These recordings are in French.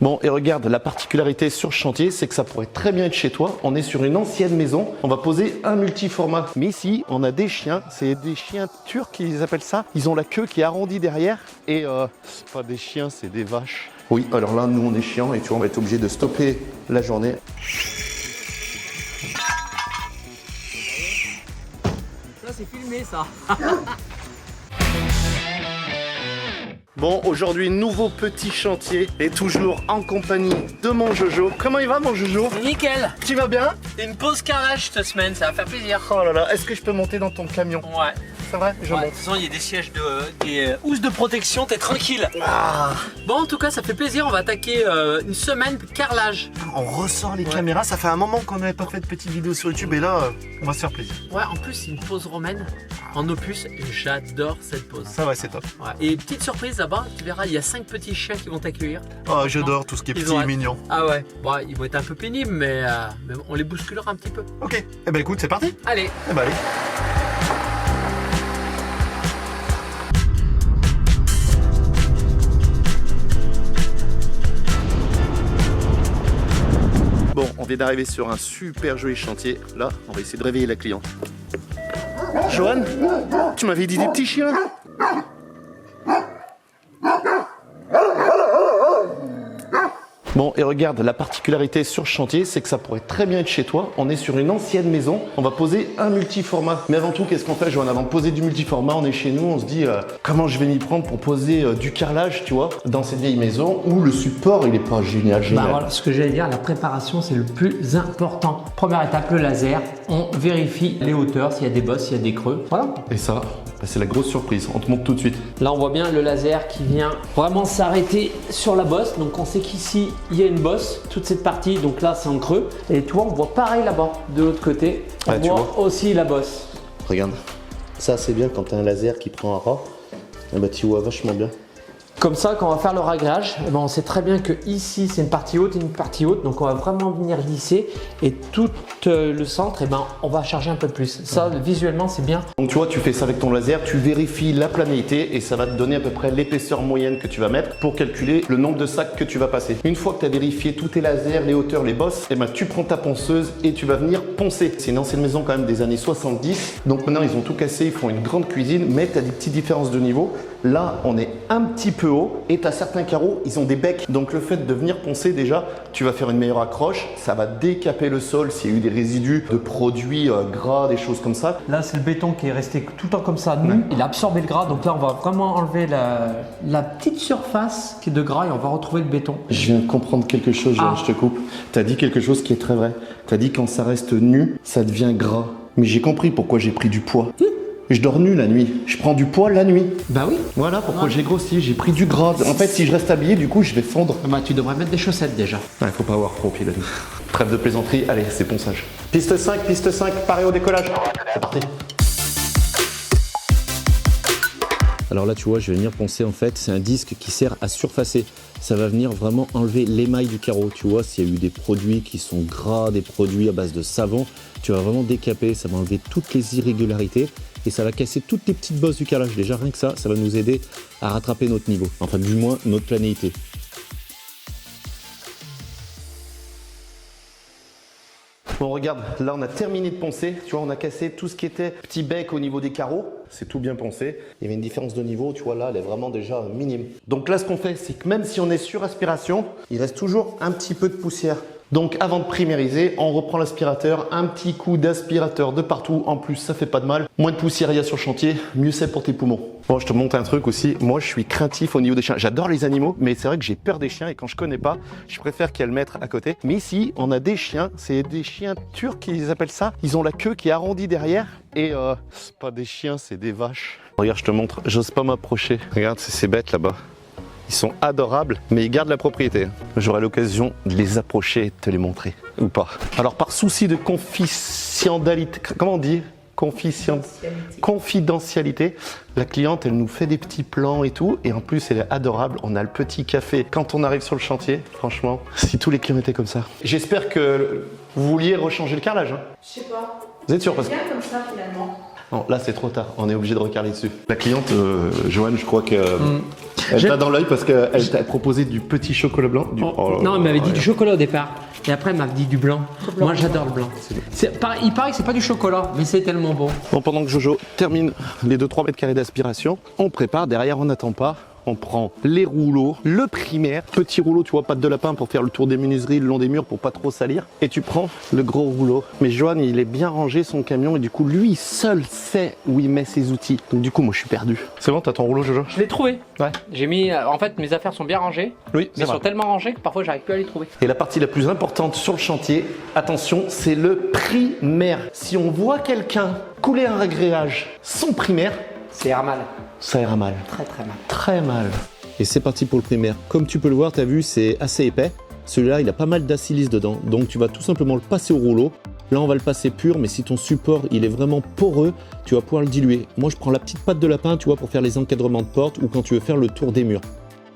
Bon, et regarde, la particularité sur ce chantier, c'est que ça pourrait très bien être chez toi. On est sur une ancienne maison, on va poser un multiformat. Mais ici, on a des chiens, c'est des chiens turcs, ils appellent ça. Ils ont la queue qui est arrondie derrière. Et c'est pas des chiens, c'est des vaches. Oui, alors là, nous, on est chiants et tu vois, on va être obligé de stopper la journée. Ça, c'est filmé, ça. Bon, aujourd'hui, nouveau petit chantier et toujours en compagnie de mon Jojo. Comment il va, mon Jojo? Nickel. Tu vas bien? Une pause carrelage cette semaine, ça va faire plaisir. Oh là là, est-ce que je peux monter dans ton camion? Ouais. C'est vrai? Je De monte. toute façon, il y a des sièges des housses de protection, t'es tranquille. Ah, Bon, en tout cas, ça fait plaisir. On va attaquer une semaine de carrelage. on ressort les caméras, ça fait un moment qu'on n'avait pas fait de petites vidéos sur YouTube et là, on va se faire plaisir. Ouais, en plus, c'est une pause romaine en opus. Et j'adore cette pause. Ça va, c'est top. Ouais. Et petite surprise là-bas, tu verras, il y a 5 petits chiens qui vont t'accueillir. Oh, j'adore tout ce qui est Ils petit ont et hâte. mignon. Ah ouais, bon, ils vont être un peu pénibles, mais on les bousculera un petit peu. Ok, eh ben écoute, c'est parti. Allez. Eh ben allez. Bon, on vient d'arriver sur un super joli chantier. Là, on va essayer de réveiller la cliente. Johan, tu m'avais dit des petits chiens? Bon, et regarde, la particularité sur ce chantier, c'est que ça pourrait très bien être chez toi. On est sur une ancienne maison, on va poser un multiformat. Mais avant tout, qu'est-ce qu'on fait, Johan? Avant de poser du multiformat, on est chez nous, on se dit comment je vais m'y prendre pour poser du carrelage, tu vois, dans cette vieille maison où le support, il est pas génial. Bah voilà, ce que j'allais dire, la préparation c'est le plus important. Première étape, le laser. On vérifie les hauteurs, s'il y a des bosses, s'il y a des creux. Voilà. Et ça, bah, c'est la grosse surprise, on te montre tout de suite. Là on voit bien le laser qui vient vraiment s'arrêter sur la bosse. Donc on sait qu'ici il y a une bosse, toute cette partie, donc là c'est en creux. Et tu vois, on voit pareil là-bas, de l'autre côté. On Ouais, tu voit vois. aussi la bosse. Regarde, ça c'est bien quand tu as un laser qui prend un ras. Eh bah, tu vois vachement bien. Comme ça, quand on va faire le réglage, eh ben, on sait très bien que ici c'est une partie haute et une partie haute, donc on va vraiment venir lisser et tout le centre, eh ben, on va charger un peu plus. Ça, visuellement, c'est bien. Donc tu vois, tu fais ça avec ton laser, tu vérifies la planéité et ça va te donner à peu près l'épaisseur moyenne que tu vas mettre pour calculer le nombre de sacs que tu vas passer. Une fois que tu as vérifié tous tes lasers, les hauteurs, les bosses, eh ben, tu prends ta ponceuse et tu vas venir poncer. C'est une ancienne maison quand même des années 70, donc maintenant ils ont tout cassé, ils font une grande cuisine, mais tu as des petites différences de niveau. Là, on est un petit peu haut et tu as certains carreaux, ils ont des becs. Donc le fait de venir poncer déjà, tu vas faire une meilleure accroche, ça va décaper le sol s'il y a eu des résidus de produits gras, des choses comme ça. Là, c'est le béton qui est resté tout le temps comme ça, nu. Il a absorbé le gras, donc là, on va vraiment enlever la petite surface qui est de gras et on va retrouver le béton. Je viens de comprendre quelque chose, Johan, je te coupe. Tu as dit quelque chose qui est très vrai. Tu as dit quand ça reste nu, ça devient gras. Mais j'ai compris pourquoi j'ai pris du poids. Je dors nu la nuit. Je prends du poids la nuit. Bah oui. Voilà pourquoi j'ai grossi, j'ai pris du gras. En fait, si je reste habillé, du coup, je vais fondre. Bah, tu devrais mettre des chaussettes déjà. Il faut pas avoir trop au pied la nuit. Trêve de plaisanterie, allez, c'est ponçage. Piste 5, paré au décollage. C'est parti. Alors là, tu vois, je vais venir poncer, en fait, c'est un disque qui sert à surfacer. Ça va venir vraiment enlever l'émail du carreau. Tu vois, s'il y a eu des produits qui sont gras, des produits à base de savon, tu vas vraiment décaper, ça va enlever toutes les irrégularités et ça va casser toutes les petites bosses du carrelage. Déjà, rien que ça va nous aider à rattraper notre niveau, enfin du moins notre planéité. Bon, regarde, là on a terminé de poncer, tu vois, on a cassé tout ce qui était petit bec au niveau des carreaux, c'est tout bien poncé. Il y avait une différence de niveau, tu vois, là elle est vraiment déjà minime. Donc là ce qu'on fait, c'est que même si on est sur aspiration, il reste toujours un petit peu de poussière. Donc avant de primériser, on reprend l'aspirateur, un petit coup d'aspirateur de partout, en plus ça fait pas de mal. Moins de poussière il y a sur le chantier, mieux c'est pour tes poumons. Bon, je te montre un truc aussi, moi je suis craintif au niveau des chiens. J'adore les animaux, mais c'est vrai que j'ai peur des chiens et quand je connais pas, je préfère qu'il y ait le maître à côté. Mais ici, on a des chiens, c'est des chiens turcs ils appellent ça. Ils ont la queue qui est arrondie derrière et c'est pas des chiens, c'est des vaches. Regarde, je te montre, j'ose pas m'approcher. Regarde, c'est ces bêtes là-bas. Ils sont adorables, mais ils gardent la propriété. J'aurai l'occasion de les approcher et de te les montrer, ou pas. Alors par souci de confidentialité, comment on dit ? Confidentialité, la cliente elle nous fait des petits plans et tout et en plus elle est adorable, on a le petit café quand on arrive sur le chantier, franchement si tous les clients étaient comme ça. J'espère que vous vouliez rechanger le carrelage hein. Je sais pas. Vous êtes sûr parce C'est que... bien comme ça finalement. Non, là c'est trop tard, on est obligé de recaler dessus. La cliente, Joanne, je crois que elle t'a dans l'œil parce qu'elle t'a proposé du petit chocolat blanc. Non, elle m'avait dit du chocolat au départ. Et après, elle m'a dit du blanc. Moi, j'adore le blanc. Il paraît que c'est pas du chocolat, mais c'est tellement bon. Bon, pendant que Jojo termine les 2-3 mètres carrés d'aspiration, on prépare, derrière on n'attend pas. On prend les rouleaux, le primaire, petit rouleau, tu vois, patte de lapin pour faire le tour des menuiseries le long des murs pour pas trop salir. Et tu prends le gros rouleau. Mais Johan, il est bien rangé son camion et du coup, lui seul sait où il met ses outils. Donc du coup, moi, je suis perdu. C'est bon, t'as ton rouleau, Jojo? Je l'ai trouvé. Ouais. J'ai mis. En fait, mes affaires sont bien rangées. Oui, mais sont tellement rangées que parfois, j'arrive plus à les trouver. Et la partie la plus importante sur le chantier, attention, c'est le primaire. Si on voit quelqu'un couler un agréage sans primaire, C'est mal. ça ira mal. Très très mal. Très mal. Et c'est parti pour le primaire. Comme tu peux le voir, tu as vu, c'est assez épais. Celui-là, il a pas mal d'acrylique dedans. Donc tu vas tout simplement le passer au rouleau. Là, on va le passer pur, mais si ton support, il est vraiment poreux, tu vas pouvoir le diluer. Moi, je prends la petite patte de lapin, tu vois, pour faire les encadrements de porte ou quand tu veux faire le tour des murs.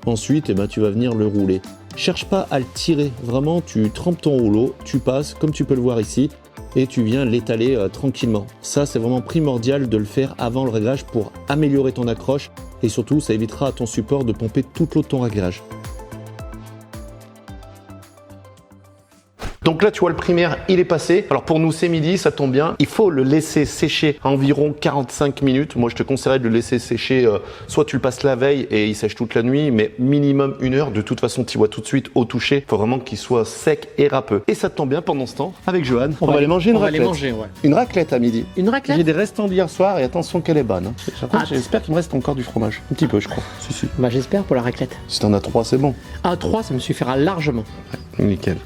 Ensuite, tu vas venir le rouler. Cherche pas à le tirer. Vraiment, tu trempes ton rouleau, tu passes, comme tu peux le voir ici, et tu viens l'étaler tranquillement. Ça, c'est vraiment primordial de le faire avant le réglage pour améliorer ton accroche et surtout, ça évitera à ton support de pomper toute l'eau de ton réglage. Donc là, tu vois, le primaire, il est passé. Alors pour nous, c'est midi, ça tombe bien. Il faut le laisser sécher environ 45 minutes. Moi, je te conseillerais de le laisser sécher, soit tu le passes la veille et il sèche toute la nuit, mais minimum 1 heure. De toute façon, tu vois tout de suite au toucher. Il faut vraiment qu'il soit sec et râpeux. Et ça tombe bien pendant ce temps, avec Johan, on va aller manger une raclette. Une raclette à midi. Une raclette? J'ai des restants d'hier soir et attention qu'elle est bonne. J'espère qu'il me reste encore du fromage. Un petit peu, je crois. Si. Bah, j'espère pour la raclette. Si t'en as 3, c'est bon. À 3, ça me suffira largement. Nickel.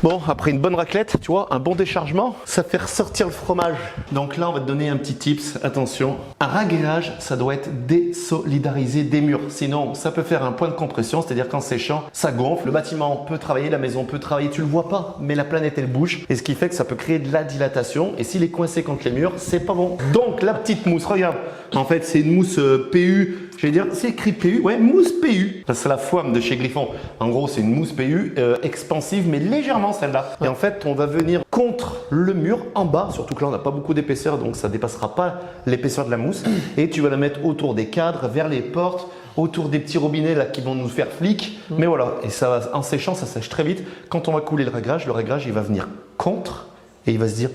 Bon, après une bonne raclette, tu vois, un bon déchargement, ça fait ressortir le fromage. Donc là, on va te donner un petit tips, attention. Un ragréage, ça doit être désolidarisé des murs. Sinon, ça peut faire un point de compression, c'est-à-dire qu'en séchant, ça gonfle. Le bâtiment peut travailler, la maison peut travailler, tu le vois pas, mais la planète, elle bouge. Et ce qui fait que ça peut créer de la dilatation. Et s'il est coincé contre les murs, c'est pas bon. Donc, la petite mousse, regarde. En fait, c'est une mousse PU. Je vais dire, c'est écrit PU. Ouais, mousse PU. C'est la Foam de chez Griffon. En gros, c'est une mousse PU expansive, mais légèrement celle-là. Et en fait, on va venir contre le mur en bas. Surtout que là, on n'a pas beaucoup d'épaisseur, donc ça dépassera pas l'épaisseur de la mousse. Et tu vas la mettre autour des cadres, vers les portes, autour des petits robinets là qui vont nous faire flic. Mais voilà, et ça va, en séchant, ça sèche très vite. Quand on va couler le réglage, il va venir contre et il va se dire,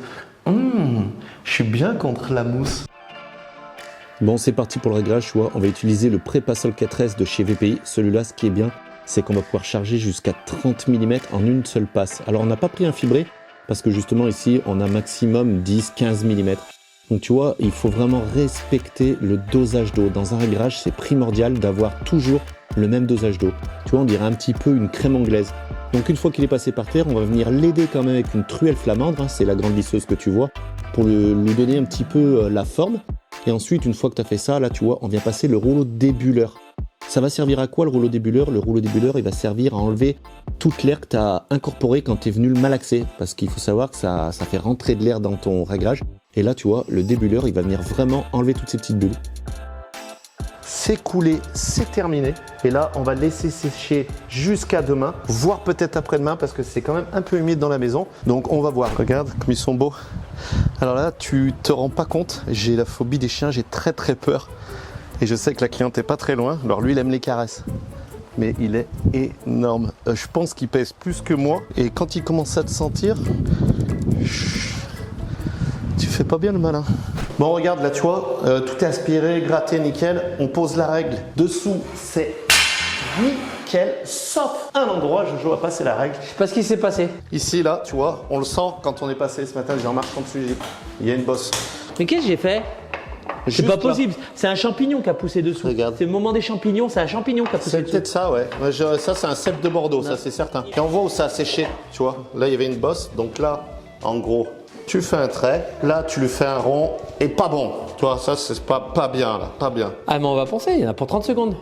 je suis bien contre la mousse. Bon, c'est parti pour le réglage, tu vois. On va utiliser le Prépasol 4S de chez VPI. Celui-là, ce qui est bien, c'est qu'on va pouvoir charger jusqu'à 30 mm en une seule passe. Alors, on n'a pas pris un fibré parce que justement ici, on a maximum 10-15 mm. Donc, tu vois, il faut vraiment respecter le dosage d'eau. Dans un réglage, c'est primordial d'avoir toujours le même dosage d'eau. Tu vois, on dirait un petit peu une crème anglaise. Donc, une fois qu'il est passé par terre, on va venir l'aider quand même avec une truelle flamandre. Hein, c'est la grande lisseuse que tu vois, pour lui donner un petit peu la forme. Et ensuite, une fois que tu as fait ça, là, tu vois, on vient passer le rouleau débuleur. Ça va servir à quoi le rouleau débuleur? Le rouleau débuleur, il va servir à enlever toute l'air que tu as incorporé quand tu es venu le malaxer. Parce qu'il faut savoir que ça fait rentrer de l'air dans ton réglage. Et là, tu vois, le débuleur, il va venir vraiment enlever toutes ces petites bulles. C'est coulé, c'est terminé. Et là, on va laisser sécher jusqu'à demain, voire peut-être après-demain, parce que c'est quand même un peu humide dans la maison. Donc, on va voir. Regarde comme ils sont beaux. Alors là, tu te rends pas compte, j'ai la phobie des chiens, j'ai très peur. Et je sais que la cliente est pas très loin. Alors lui, il aime les caresses. Mais il est énorme. Je pense qu'il pèse plus que moi. Et quand il commence à te sentir, tu fais pas bien le malin. Bon, regarde, là, tu vois, tout est aspiré, gratté, nickel. On pose la règle dessous, c'est nickel, sauf un endroit, Jojo a passé la règle. Je sais pas ce qui s'est passé. Ici, là, tu vois, on le sent quand on est passé ce matin. J'ai remarqué en dessous, il y a une bosse. Mais qu'est-ce que j'ai fait? C'est Juste pas là. possible. C'est un champignon qui a poussé dessous. Regarde. C'est le moment des champignons, c'est un champignon qui a poussé C'est dessous. peut-être ça, ouais. Ça, c'est un cèpe de Bordeaux, ça, c'est certain. Et on voit où ça a séché, tu vois. Là, il y avait une bosse. Donc là, en gros, tu fais un trait. Là, tu lui fais un rond. Et pas bon. Tu vois, ça, c'est pas bien, là. Pas bien. Ah, mais on va penser, il y en a pour 30 secondes.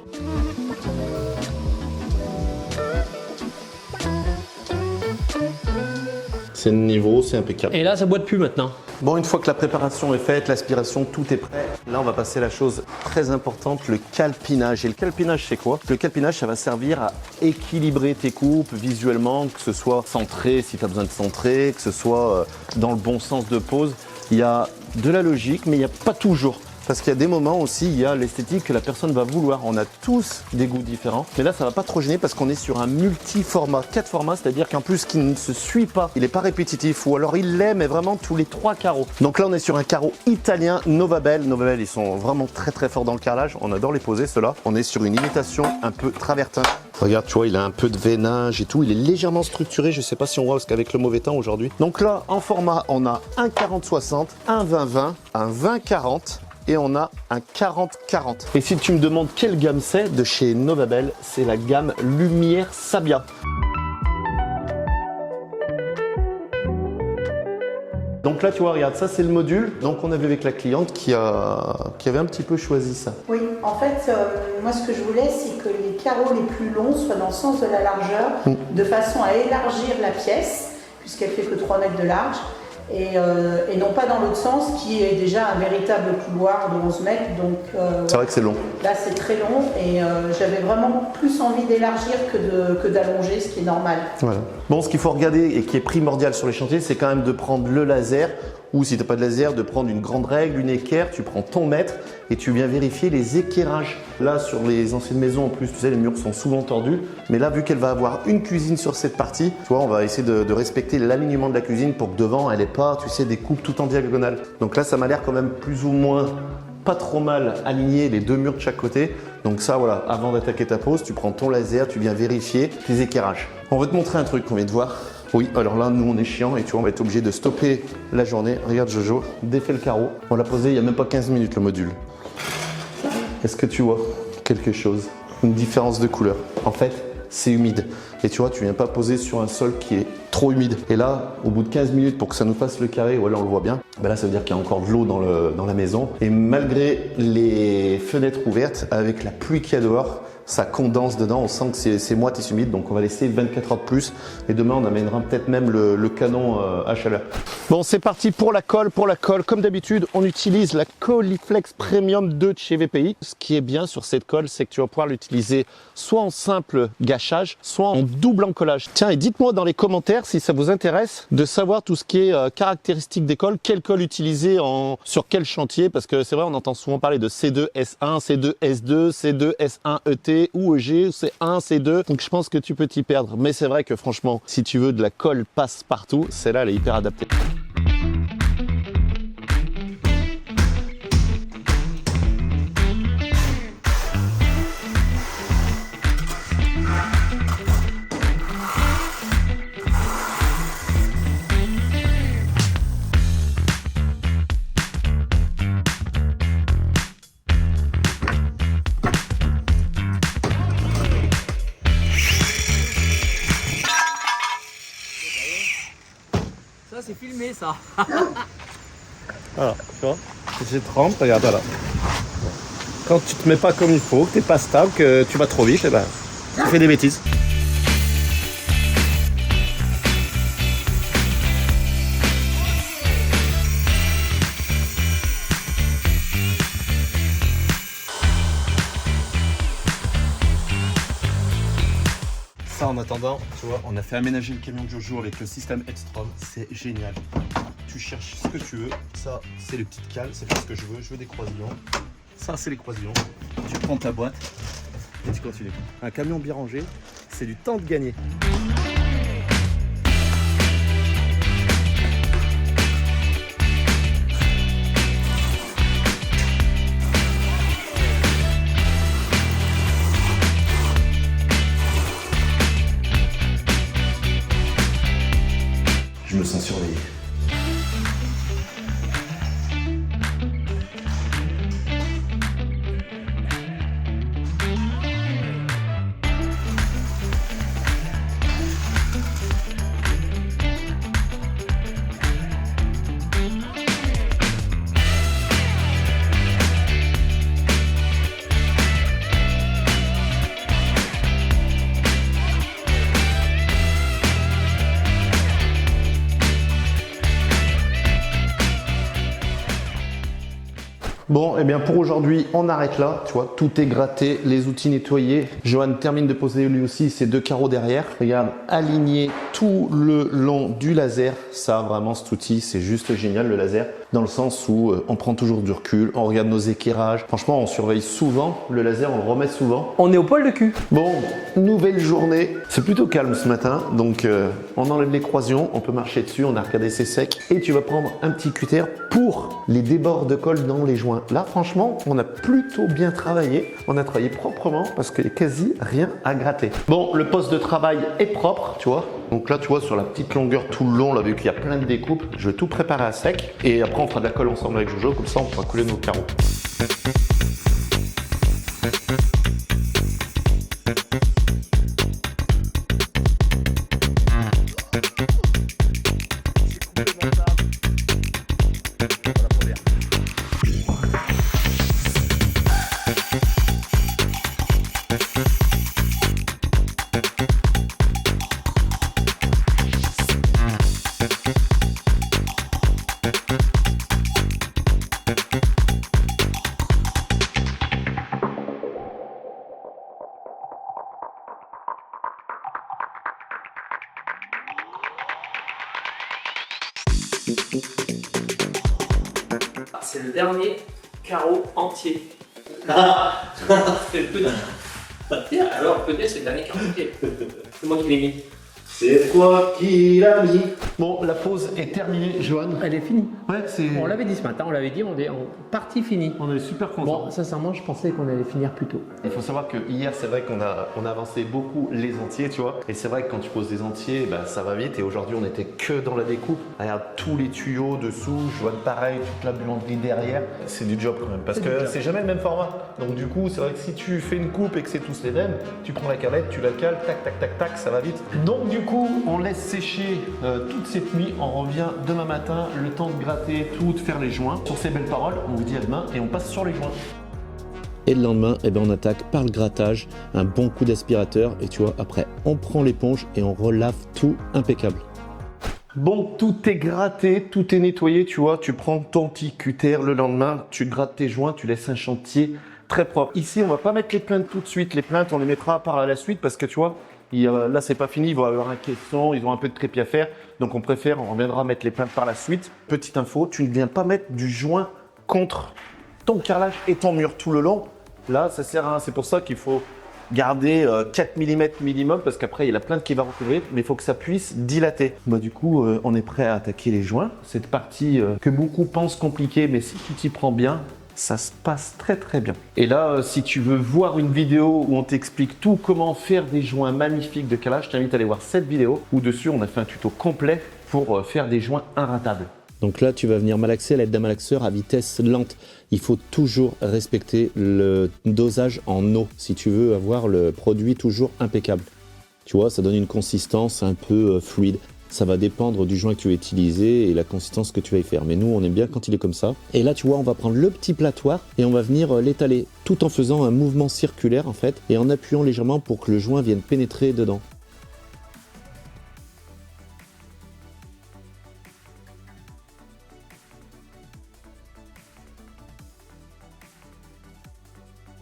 c'est le niveau, c'est impeccable. Et là, ça boite plus maintenant. Bon, une fois que la préparation est faite, l'aspiration, tout est prêt. Là, on va passer à la chose très importante, le calpinage. Et le calpinage, c'est quoi? Le calpinage, ça va servir à équilibrer tes coupes visuellement, que ce soit centré si tu as besoin de centrer, que ce soit dans le bon sens de pose. Il y a de la logique, mais il n'y a pas toujours. Parce qu'il y a des moments aussi, il y a l'esthétique que la personne va vouloir. On a tous des goûts différents. Mais là, ça va pas trop gêner parce qu'on est sur un multi-format. 4 formats, c'est-à-dire qu'en plus, qui ne se suit pas. Il n'est pas répétitif ou alors il l'est, mais vraiment tous les 3 carreaux. Donc là, on est sur un carreau italien Novabel. Novabel, ils sont vraiment très très forts dans le carrelage. On adore les poser, ceux-là. On est sur une imitation un peu travertin. Regarde, tu vois, il a un peu de veinage et tout. Il est légèrement structuré. Je sais pas si on voit parce qu'avec le mauvais temps aujourd'hui. Donc là, en format, on a un 40-60, un 20-20, un 20-40. Et on a un 40-40. Et si tu me demandes quelle gamme c'est de chez Novabel, c'est la gamme Lumière Sabia. Donc là, tu vois, regarde, ça c'est le module. Donc on avait avec la cliente qui avait un petit peu choisi ça. Oui, en fait, moi ce que je voulais, c'est que les carreaux les plus longs soient dans le sens de la largeur, de façon à élargir la pièce, puisqu'elle fait que 3 mètres de large. Et non pas dans l'autre sens qui est déjà un véritable couloir de 11 mètres. Donc c'est vrai que c'est long. Là c'est très long et j'avais vraiment plus envie d'élargir que d'allonger, ce qui est normal. Voilà. Bon, ce qu'il faut regarder et qui est primordial sur les chantiers, c'est quand même de prendre le laser ou si tu n'as pas de laser, de prendre une grande règle, une équerre, tu prends ton mètre et tu viens vérifier les équerrages. Là, sur les anciennes maisons, en plus, tu sais, les murs sont souvent tordus. Mais là, vu qu'elle va avoir une cuisine sur cette partie, tu vois, on va essayer de respecter l'alignement de la cuisine pour que devant, elle n'ait pas, tu sais, des coupes tout en diagonale. Donc là, ça m'a l'air quand même plus ou moins pas trop mal aligné les 2 murs de chaque côté. Donc ça, voilà, avant d'attaquer ta pose, tu prends ton laser, tu viens vérifier tes équerrages. On va te montrer un truc qu'on vient de voir. Oui, alors là, nous, on est chiant et tu vois, on va être obligé de stopper la journée. Regarde Jojo, défait le carreau. On l'a posé il n'y a même pas 15 minutes, le module. Est-ce que tu vois quelque chose? Une différence de couleur. En fait, c'est humide. Et tu vois, tu viens pas poser sur un sol qui est trop humide. Et là, au bout de 15 minutes, pour que ça nous fasse le carré, voilà, on le voit bien, ben là, ça veut dire qu'il y a encore de l'eau dans la maison. Et malgré les fenêtres ouvertes, avec la pluie qu'il y a dehors, ça condense dedans, on sent que c'est moite et humide, donc on va laisser 24 heures de plus et demain on amènera peut-être même le canon à chaleur. Bon, c'est parti pour la colle. Comme d'habitude, on utilise la Coliflex Premium 2 de chez VPI. Ce qui est bien sur cette colle, c'est que tu vas pouvoir l'utiliser soit en simple gâchage, soit en double encollage. Tiens, et dites-moi dans les commentaires si ça vous intéresse de savoir tout ce qui est caractéristique des colles, quelle colle utiliser sur quel chantier, parce que c'est vrai, on entend souvent parler de C2S1, C2S2, C2S1 ET ou EG, C1, C2, donc je pense que tu peux t'y perdre. Mais c'est vrai que franchement, si tu veux de la colle passe-partout, celle-là, elle est hyper adaptée. Ça, c'est filmé, ça. Voilà, tu vois, je trempe, regarde, voilà. Quand tu te mets pas comme il faut, que t'es pas stable, que tu vas trop vite, et ben, tu fais des bêtises. Ça, en attendant, tu vois, on a fait aménager le camion de Jojo avec le système Extrom, c'est génial. Tu cherches ce que tu veux, ça c'est les petites cales, c'est ce que je veux des croisillons. Ça c'est les croisillons, tu prends ta boîte et tu continues. Un camion bien rangé, c'est du temps de gagner. Je me sens surveillé. Bon, et bien pour aujourd'hui, on arrête là. Tu vois, tout est gratté, les outils nettoyés. Johan termine de poser lui aussi ses 2 carreaux derrière. Regarde, aligné tout le long du laser. Ça, vraiment, cet outil, c'est juste génial, le laser. Dans le sens où on prend toujours du recul, on regarde nos éclairages. Franchement, on surveille souvent le laser, on le remet souvent. On est au poil de cul. Bon, nouvelle journée. C'est plutôt calme ce matin, donc on enlève les croisions, on peut marcher dessus, on a regardé c'est sec. Et tu vas prendre un petit cutter pour les débords de colle dans les joints. Là, franchement, on a plutôt bien travaillé. On a travaillé proprement parce qu'il n'y a quasi rien à gratter. Bon, le poste de travail est propre, tu vois. Donc là, tu vois, sur la petite longueur tout le long, là, vu qu'il y a plein de découpes, je vais tout préparer à sec. Et après, on fera de la colle ensemble avec Jojo, comme ça, on pourra couler nos carreaux. C'est le dernier carreau entier. C'est le petit. Alors, le petit, c'est le dernier carreau entier. C'est moi qui l'ai mis. C'est toi qui l'as mis. Bon, la pause est terminée, Johan. Elle est finie. Ouais, c'est... On l'avait dit ce matin, on l'avait dit, on est en partie finie. On est super contents. Bon, sincèrement, je pensais qu'on allait finir plus tôt. Il faut savoir que hier, c'est vrai qu'on a avancé beaucoup les entiers, tu vois. Et c'est vrai que quand tu poses des entiers, bah, ça va vite. Et aujourd'hui, on n'était que dans la découpe. Regarde tous les tuyaux dessous, je vois pareil, toute la buanderie derrière. C'est du job quand même, parce que c'est jamais le même format. Donc du coup, c'est vrai que si tu fais une coupe et que c'est tous les mêmes, tu prends la calette, tu la cales, tac, tac, tac, tac, ça va vite. Donc du coup, on laisse sécher toute cette nuit. On revient demain matin, le temps de gratter tout, de faire les joints. Sur ces belles paroles, on vous dit à demain et on passe sur les joints. Et le lendemain, eh ben on attaque par le grattage, un bon coup d'aspirateur et tu vois, après on prend l'éponge et on relave tout impeccable. Bon, tout est gratté, tout est nettoyé, tu vois, tu prends ton petit cutter le lendemain, tu grattes tes joints, tu laisses un chantier très propre. Ici, on va pas mettre les plaintes tout de suite, les plaintes on les mettra par la suite parce que tu vois, là c'est pas fini, ils vont avoir un caisson, ils ont un peu de trépied à faire, donc on reviendra mettre les plaintes par la suite. Petite info, tu ne viens pas mettre du joint contre ton carrelage et ton mur tout le long. Là, ça sert à rien, c'est pour ça qu'il faut garder 4 mm minimum parce qu'après il y a la plainte qui va recouvrir, mais il faut que ça puisse dilater. Bah, du coup, on est prêt à attaquer les joints. Cette partie que beaucoup pensent compliquée, mais si tu t'y prends bien, ça se passe très très bien. Et là, si tu veux voir une vidéo où on t'explique tout comment faire des joints magnifiques de carrelage, je t'invite à aller voir cette vidéo où dessus on a fait un tuto complet pour faire des joints inratables. Donc là, tu vas venir malaxer à l'aide d'un malaxeur à vitesse lente. Il faut toujours respecter le dosage en eau si tu veux avoir le produit toujours impeccable. Tu vois, ça donne une consistance un peu fluide. Ça va dépendre du joint que tu vas utiliser et la consistance que tu vas y faire. Mais nous, on aime bien quand il est comme ça. Et là, tu vois, on va prendre le petit platoir et on va venir l'étaler tout en faisant un mouvement circulaire en fait et en appuyant légèrement pour que le joint vienne pénétrer dedans.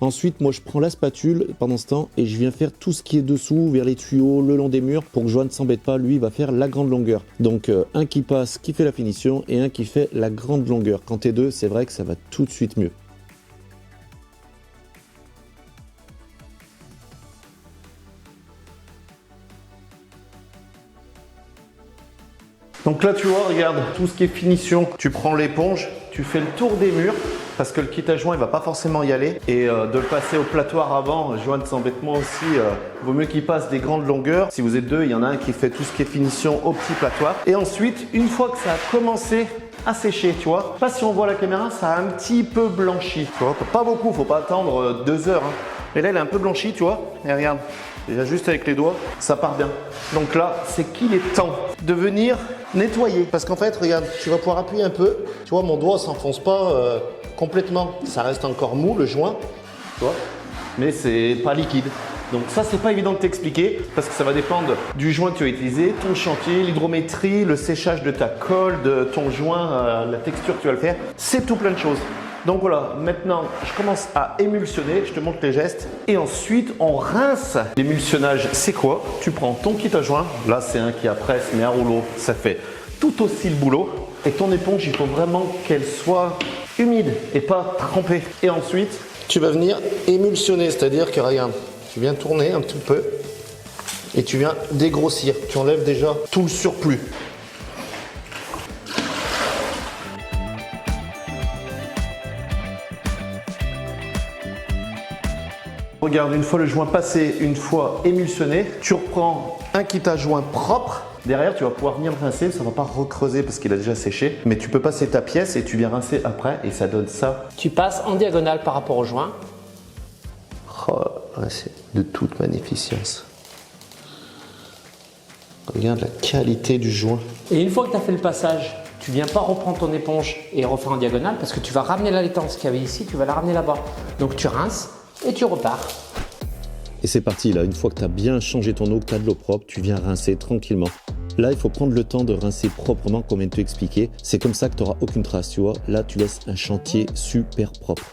Ensuite, moi je prends la spatule pendant ce temps et je viens faire tout ce qui est dessous, vers les tuyaux, le long des murs, pour que Johan ne s'embête pas. Lui, il va faire la grande longueur. Donc un qui passe, qui fait la finition et un qui fait la grande longueur. Quand t'es deux, c'est vrai que ça va tout de suite mieux. Donc là, tu vois, regarde, tout ce qui est finition, tu prends l'éponge, tu fais le tour des murs, parce que le kit à joint, il va pas forcément y aller. Et de le passer au platoir avant, Johan s'embête moi aussi, vaut mieux qu'il passe des grandes longueurs. Si vous êtes deux, il y en a un qui fait tout ce qui est finition au petit platoir. Et ensuite, une fois que ça a commencé à sécher, tu vois, pas si on voit la caméra, ça a un petit peu blanchi. Tu vois, pas beaucoup, faut pas attendre 2 heures. Hein. Et là, il est un peu blanchi, tu vois, et regarde. Déjà juste avec les doigts, ça part bien. Donc là, c'est qu'il est temps de venir nettoyer. Parce qu'en fait, regarde, tu vas pouvoir appuyer un peu. Tu vois, mon doigt s'enfonce pas complètement. Ça reste encore mou, le joint, tu vois, mais c'est pas liquide. Donc ça, c'est pas évident de t'expliquer parce que ça va dépendre du joint que tu as utilisé, ton chantier, l'hydrométrie, le séchage de ta colle, de ton joint, la texture que tu vas le faire. C'est tout plein de choses. Donc voilà, maintenant je commence à émulsionner, je te montre les gestes. Et ensuite on rince. L'émulsionnage c'est quoi? Tu prends ton kit à joint, là c'est un qui a presse, mais un rouleau, ça fait tout aussi le boulot. Et ton éponge, il faut vraiment qu'elle soit humide et pas trempée. Et ensuite, tu vas venir émulsionner, c'est-à-dire que regarde, tu viens tourner un petit peu et tu viens dégrossir. Tu enlèves déjà tout le surplus. Regarde, une fois le joint passé, une fois émulsionné, tu reprends un kit à joint propre. Derrière, tu vas pouvoir venir rincer, ça ne va pas recreuser parce qu'il a déjà séché. Mais tu peux passer ta pièce et tu viens rincer après et ça donne ça. Tu passes en diagonale par rapport au joint. Oh, c'est de toute magnificence. Regarde la qualité du joint. Et une fois que tu as fait le passage, tu viens pas reprendre ton éponge et refaire en diagonale parce que tu vas ramener la laitance qu'il y avait ici, tu vas la ramener là-bas. Donc tu rinces et tu repars. Et c'est parti là, une fois que tu as bien changé ton eau, que tu as de l'eau propre, tu viens rincer tranquillement. Là, il faut prendre le temps de rincer proprement, comme je viens de te expliquer. C'est comme ça que tu n'auras aucune trace, tu vois. Là, tu laisses un chantier super propre.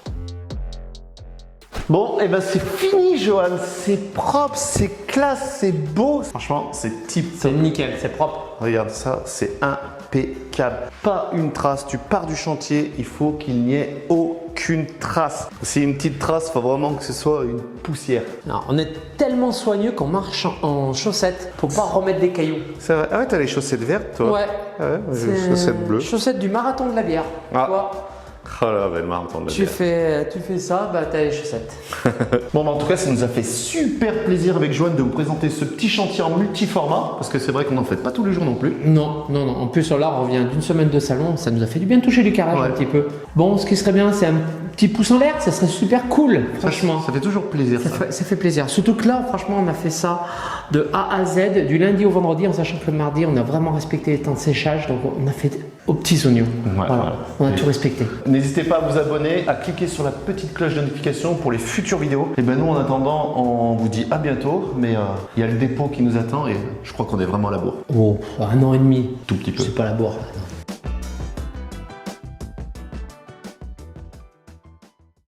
Bon, et ben c'est fini, Johan. C'est propre, c'est classe, c'est beau. Franchement, c'est type. C'est nickel, c'est propre. Regarde ça, c'est impeccable. Pas une trace. Tu pars du chantier, il faut qu'il n'y ait aucune trace. Si une petite trace, il faut vraiment que ce soit une poussière. Non, on est tellement soigneux qu'on marche en chaussettes pour pas remettre des cailloux. C'est vrai. Ah ouais, t'as les chaussettes vertes, toi? Ouais. Ah ouais, moi, j'ai les chaussettes bleues. Chaussettes du marathon de la bière. Ah. Tu vois, Oh là, belle marathon de la tu bière. fais ça, bah t'as les chaussettes. Bon, bah, en tout cas, ça nous a fait super plaisir avec Joanne de vous présenter ce petit chantier en multiformat, parce que c'est vrai qu'on n'en fait pas tous les jours non plus. Non, non, non. En plus, là, on revient d'une semaine de salon. Ça nous a fait du bien de toucher du carrelage Ouais. un petit peu. Bon, ce qui serait bien, c'est un petit pouce en l'air. Ça serait super cool, franchement. Ça fait toujours plaisir, ça. Ça fait plaisir. Surtout que là, franchement, on a fait ça de A à Z, du lundi au vendredi, en sachant que le mardi, on a vraiment respecté les temps de séchage. Donc, on a fait aux petits oignons. Voilà. On a tout respecté. N'hésitez pas à vous abonner, à cliquer sur la petite cloche de notification pour les futures vidéos. Et ben nous, en attendant, on vous dit à bientôt. Mais il y a le dépôt qui nous attend et je crois qu'on est vraiment à la bourre. Oh, 1 an et demi. Tout petit peu. C'est pas la bourre.